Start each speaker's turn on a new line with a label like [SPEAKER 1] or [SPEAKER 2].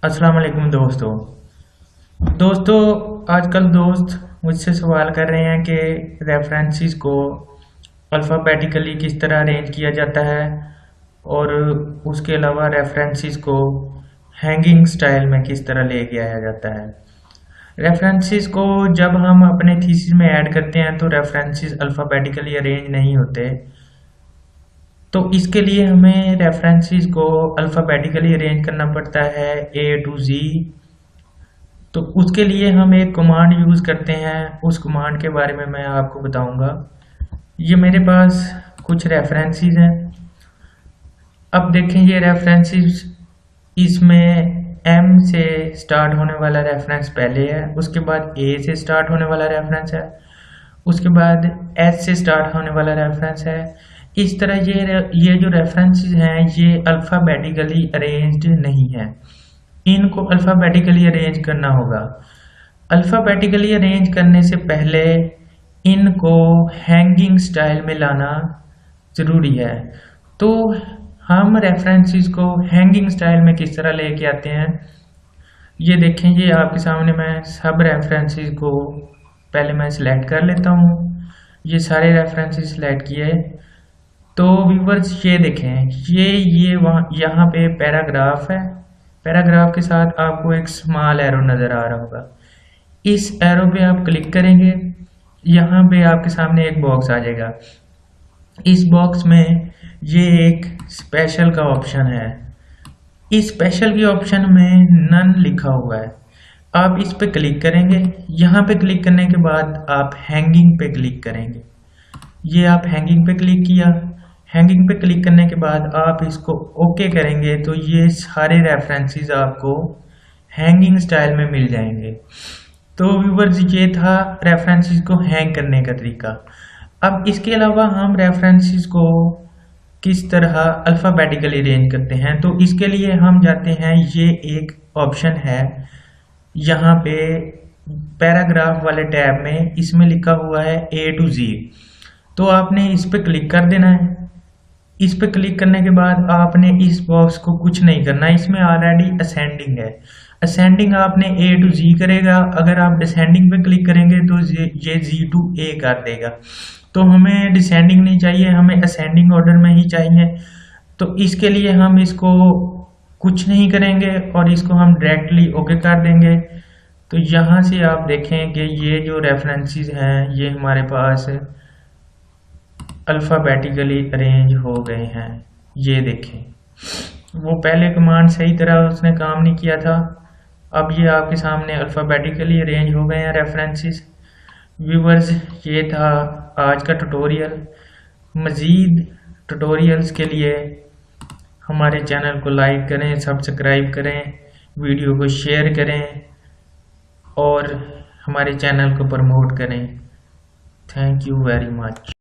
[SPEAKER 1] अस्सलाम वालेकुम दोस्तों आजकल दोस्त मुझसे सवाल कर रहे हैं कि रेफरेंसेस को अल्फ़ाबेटिकली किस तरह अरेंज किया जाता है और उसके अलावा रेफरेंसेस को हैंगिंग स्टाइल में किस तरह लेके आया जाता है। रेफरेंसेस को जब हम अपने थीसिस में ऐड करते हैं तो रेफरेंसेस अल्फ़ाबेटिकली अरेंज नहीं होते, तो इसके लिए हमें रेफरेंसेस को अल्फ़ाबेटिकली अरेंज करना पड़ता है A to Z। तो उसके लिए हम एक कमांड यूज़ करते हैं, उस कमांड के बारे में मैं आपको बताऊंगा। ये मेरे पास कुछ रेफरेंसेस हैं। अब देखें ये रेफरेंसेस, इसमें M से स्टार्ट होने वाला रेफरेंस पहले है, उसके बाद A से स्टार्ट होने वाला रेफरेंस है, उसके बाद S से स्टार्ट होने वाला रेफरेंस है। इस तरह ये जो रेफरेंसेस हैं ये अल्फ़ाबेटिकली अरेंज्ड नहीं है, इनको अल्फ़ाबेटिकली अरेंज करना होगा। अल्फ़ाबेटिकली अरेंज करने से पहले इनको हैंगिंग स्टाइल में लाना ज़रूरी है। तो हम रेफरेंसेस को हैंगिंग स्टाइल में किस तरह लेके आते हैं, ये देखें। ये आपके सामने मैं सब रेफरेंसेस को पहले मैं सिलेक्ट कर लेता हूँ। ये सारे रेफरेंसेस सिलेक्ट किए तो व्यूवर्स ये देखें, ये वहाँ यहाँ पे पैराग्राफ है। पैराग्राफ के साथ आपको एक स्मॉल एरो नज़र आ रहा होगा। इस एरो पे आप क्लिक करेंगे, यहाँ पे आपके सामने एक बॉक्स आ जाएगा। इस बॉक्स में ये एक स्पेशल का ऑप्शन है। इस स्पेशल के ऑप्शन में नन लिखा हुआ है, आप इस पे क्लिक करेंगे। यहाँ पे क्लिक करने के बाद आप हैंगिंग पे क्लिक करेंगे। ये आप हैंगिंग पे क्लिक किया, हैंगिंग पे क्लिक करने के बाद आप इसको ओके करेंगे तो ये सारे रेफरेंसेस आपको हैंगिंग स्टाइल में मिल जाएंगे। तो व्यूअर्स ये था रेफरेंसेस को हैंग करने का तरीका। अब इसके अलावा हम रेफरेंसेस को किस तरह अल्फ़ाबेटिकली अरेंज करते हैं, तो इसके लिए हम जाते हैं, ये एक ऑप्शन है यहाँ पे पैराग्राफ वाले टैब में, इसमें लिखा हुआ है A to Z। तो आपने इस पे क्लिक कर देना है। इस पे क्लिक करने के बाद आपने इस बॉक्स को कुछ नहीं करना, इसमें ऑलरेडी असेंडिंग है। असेंडिंग आपने A to Z करेगा, अगर आप डिसेंडिंग पे क्लिक करेंगे तो ये Z to A कर देगा। तो हमें डिसेंडिंग नहीं चाहिए, हमें असेंडिंग ऑर्डर में ही चाहिए। तो इसके लिए हम इसको कुछ नहीं करेंगे और इसको हम डायरेक्टली ओके कर देंगे। तो यहाँ से आप देखें कि ये जो रेफरेंसेस हैं ये हमारे पास अल्फ़ाबेटिकली अरेंज हो गए हैं। ये देखें, वो पहले कमांड सही तरह उसने काम नहीं किया था, अब ये आपके सामने अल्फ़ाबेटिकली अरेंज हो गए हैं रेफरेंसेस। व्यूअर्स ये था आज का ट्यूटोरियल। मज़ीद ट्यूटोरियल्स के लिए हमारे चैनल को लाइक करें, सब्सक्राइब करें, वीडियो को शेयर करें और हमारे चैनल को प्रमोट करें। Thank you very much.